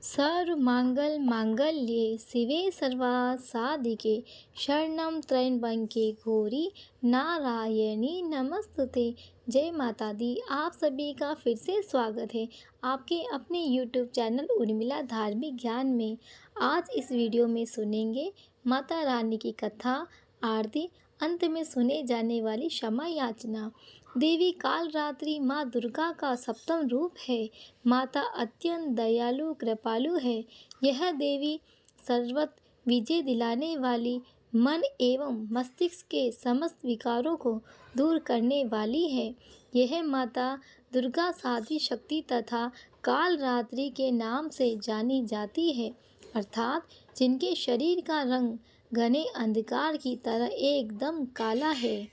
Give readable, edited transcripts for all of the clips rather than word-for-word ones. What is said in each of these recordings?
सर्वमंगल मांगल्ये शिवे सर्वार्थ साधिके शरणं त्र्यंबके गौरी नारायणी नमस्तुते। जय माता दी। आप सभी का फिर से स्वागत है आपके अपने YouTube चैनल उर्मिला धार्मिक ज्ञान में। आज इस वीडियो में सुनेंगे माता रानी की कथा, आरती, अंत में सुने जाने वाली क्षमा याचना। देवी कालरात्रि माँ दुर्गा का सप्तम रूप है। माता अत्यंत दयालु कृपालु है। यह देवी सर्वत्र विजय दिलाने वाली, मन एवं मस्तिष्क के समस्त विकारों को दूर करने वाली है। यह माता दुर्गा साध्वी शक्ति तथा कालरात्रि के नाम से जानी जाती है, अर्थात जिनके शरीर का रंग घने अंधकार की तरह एकदम काला है।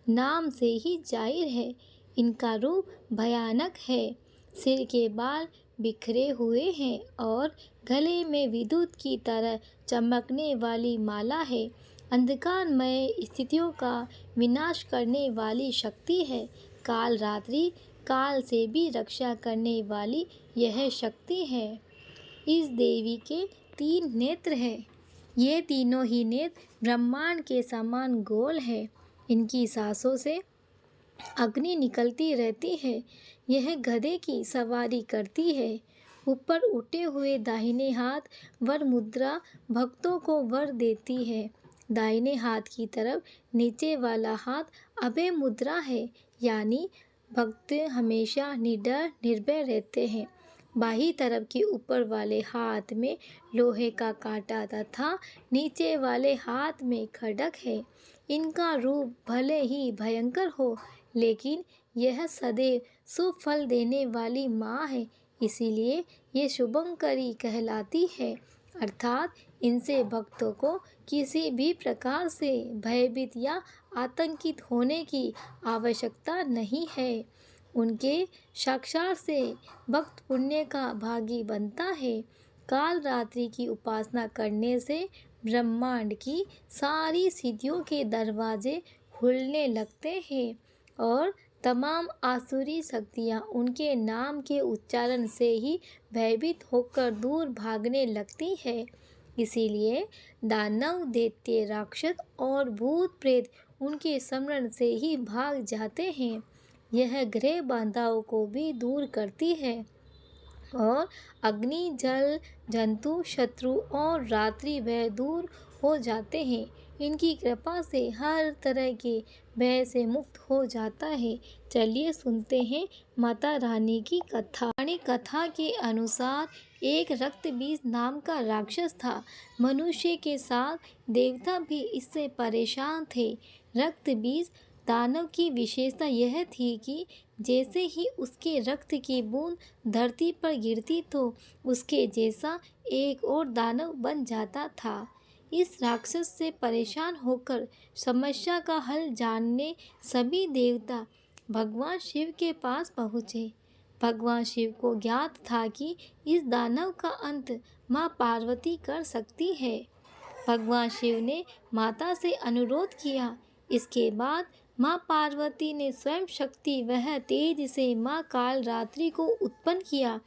नाम से ही जाहिर है, इनका रूप भयानक है। सिर के बाल बिखरे हुए हैं और गले में विद्युत की तरह चमकने वाली माला है। अंधकारमय स्थितियों का विनाश करने वाली शक्ति है। कालरात्रि काल से भी रक्षा करने वाली यह शक्ति है। इस देवी के 3 नेत्र हैं। ये तीनों ही नेत्र ब्रह्मांड के समान गोल है। इनकी सांसों से अग्नि निकलती रहती है। यह गधे की सवारी करती है। ऊपर उठे हुए दाहिने हाथ वर मुद्रा भक्तों को वर देती है। दाहिने हाथ की तरफ नीचे वाला हाथ अभय मुद्रा है, यानी भक्त हमेशा निडर निर्भय रहते हैं। बाही तरफ के ऊपर वाले हाथ में लोहे का कांटा तथा नीचे वाले हाथ में खड्ग है। इनका रूप भले ही भयंकर हो, लेकिन यह सदैव शुभ फल देने वाली माँ है, इसीलिए ये शुभंकरी कहलाती है। अर्थात इनसे भक्तों को किसी भी प्रकार से भयभीत या आतंकित होने की आवश्यकता नहीं है। उनके साक्षात से भक्त पुण्य का भागी बनता है। कालरात्रि की उपासना करने से ब्रह्मांड की सारी सिद्धियों के दरवाजे खुलने लगते हैं और तमाम आसुरी शक्तियाँ उनके नाम के उच्चारण से ही भयभीत होकर दूर भागने लगती है। इसीलिए दानव, दैत्य, राक्षस और भूत प्रेत उनके स्मरण से ही भाग जाते हैं। यह ग्रह बाधाओं को भी दूर करती है और अग्नि, जल, जंतु, शत्रु और रात्रि भय दूर हो जाते हैं। इनकी कृपा से हर तरह के भय से मुक्त हो जाता है। चलिए सुनते हैं माता रानी की कथा। रानी कथा के अनुसार एक रक्तबीज नाम का राक्षस था। मनुष्य के साथ देवता भी इससे परेशान थे। रक्तबीज दानव की विशेषता यह थी कि जैसे ही उसके रक्त की बूंद धरती पर गिरती तो उसके जैसा एक और दानव बन जाता था। इस राक्षस से परेशान होकर समस्या का हल जानने सभी देवता भगवान शिव के पास पहुँचे। भगवान शिव को ज्ञात था कि इस दानव का अंत माँ पार्वती कर सकती है। भगवान शिव ने माता से अनुरोध किया। इसके बाद माँ पार्वती ने स्वयं शक्ति वह तेज से माँ कालरात्रि को उत्पन्न किया।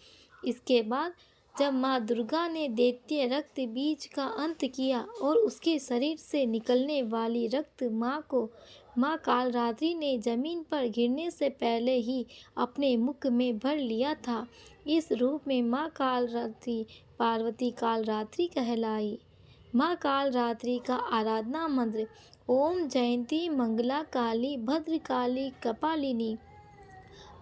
इसके बाद जब माँ दुर्गा ने दैत्य रक्त बीज का अंत किया और उसके शरीर से निकलने वाली रक्त माँ कालरात्रि ने जमीन पर गिरने से पहले ही अपने मुख में भर लिया था। इस रूप में माँ कालरात्रि पार्वती कालरात्रि कहलाई। माँ कालरात्रि का आराधना मंत्र ओम जयंती मंगला काली भद्रकाली कपालिनी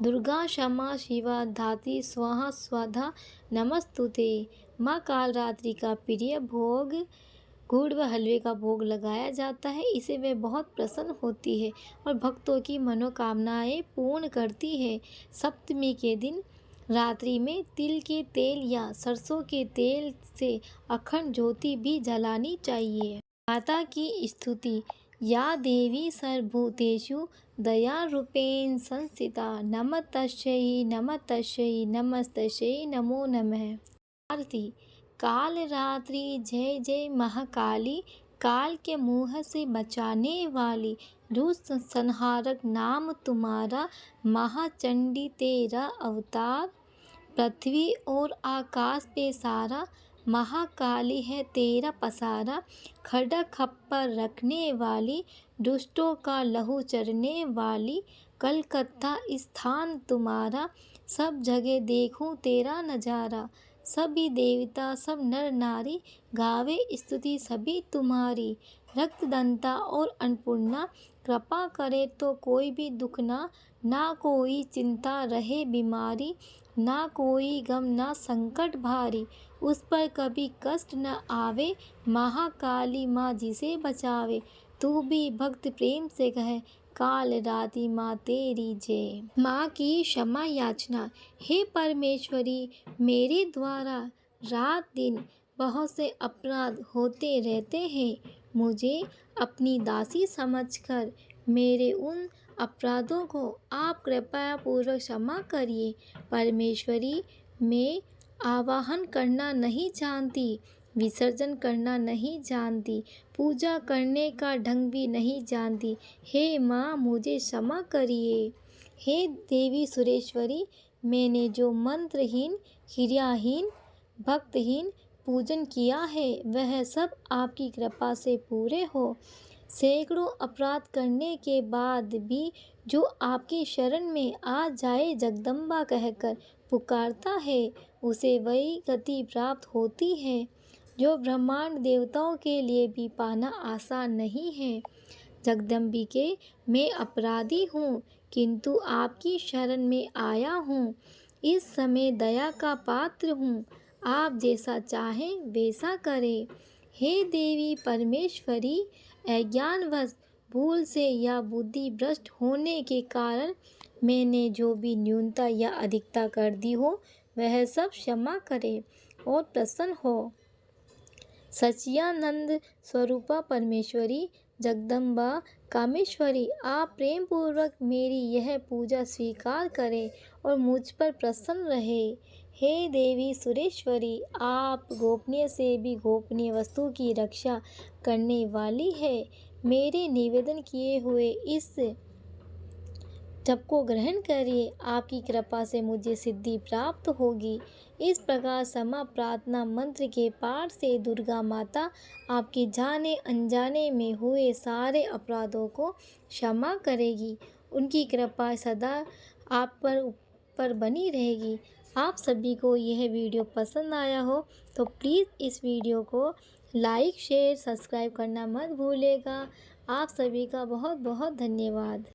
दुर्गा क्षमा शिवा धात्री स्वाहा स्वाधा नमस्तुते। माँ कालरात्रि का प्रिय भोग गुड़ व हलवे का भोग लगाया जाता है। इसे वे बहुत प्रसन्न होती है और भक्तों की मनोकामनाएं पूर्ण करती है। सप्तमी के दिन रात्रि में तिल के तेल या सरसों के तेल से अखंड ज्योति भी जलानी चाहिए। माता की स्तुति। या देवी सर्वभूतेषु दयारूपेण संस्थिता नमस्तस्यै नमस्तस्यै नमस्तस्यै नमो नमः। आरती। कालरात्रि जय जय महाकाली, काल के मुँह से बचाने वाली, दुष्ट संहारक नाम तुम्हारा, महाचंडी तेरा अवतार। पृथ्वी और आकाश पे सारा, महाकाली है तेरा पसारा। खड्ग खप्पर रखने वाली, दुष्टों का लहू चरने वाली, कलकत्ता स्थान तुम्हारा, सब जगह देखूं तेरा नजारा। सभी देवता सब नर नारी, गावे स्तुति सभी तुम्हारी। रक्तदंता और अन्नपूर्णा, कृपा करे तो कोई भी दुख ना कोई चिंता रहे बीमारी, ना कोई गम ना संकट भारी, उस पर कभी कष्ट न आवे, महाकाली माँ जिसे बचावे। तू भी भक्त प्रेम से कहे, काल रात्रि माँ तेरी जय। माँ की क्षमा याचना, हे परमेश्वरी मेरे द्वारा रात दिन बहुत से अपराध होते रहते हैं, मुझे अपनी दासी समझकर मेरे उन अपराधों को आप कृपया पूर्वक क्षमा करिए। परमेश्वरी, मैं आवाहन करना नहीं जानती, विसर्जन करना नहीं जानती, पूजा करने का ढंग भी नहीं जानती। हे माँ मुझे क्षमा करिए। हे देवी सुरेश्वरी, मैंने जो मंत्रहीन, क्रियाहीन, भक्तहीन पूजन किया है वह सब आपकी कृपा से पूरे हो। सैकड़ों अपराध करने के बाद भी जो आपकी शरण में आ जाए, जगदम्बा कहकर पुकारता है, उसे वही गति प्राप्त होती है जो ब्रह्मांड देवताओं के लिए भी पाना आसान नहीं है। जगदम्बिके, मैं अपराधी हूँ, किंतु आपकी शरण में आया हूँ। इस समय दया का पात्र हूँ, आप जैसा चाहें वैसा करें। हे देवी परमेश्वरी, अज्ञानवश भूल से या बुद्धि भ्रष्ट होने के कारण मैंने जो भी न्यूनता या अधिकता कर दी हो वह सब क्षमा करे और प्रसन्न हो। सच्चिदानंद स्वरूपा परमेश्वरी, जगदम्बा कामेश्वरी, आप प्रेम पूर्वक मेरी यह पूजा स्वीकार करें और मुझ पर प्रसन्न रहे। हे देवी सुरेश्वरी, आप गोपनीय से भी गोपनीय वस्तु की रक्षा करने वाली है। मेरे निवेदन किए हुए इस जप को ग्रहण करिए, आपकी कृपा से मुझे सिद्धि प्राप्त होगी। इस प्रकार क्षमा प्रार्थना मंत्र के पाठ से दुर्गा माता आपके जाने अनजाने में हुए सारे अपराधों को क्षमा करेगी। उनकी कृपा सदा आप पर बनी रहेगी। आप सभी को यह वीडियो पसंद आया हो तो प्लीज़ इस वीडियो को लाइक शेयर सब्सक्राइब करना मत भूलिएगा। आप सभी का बहुत बहुत धन्यवाद।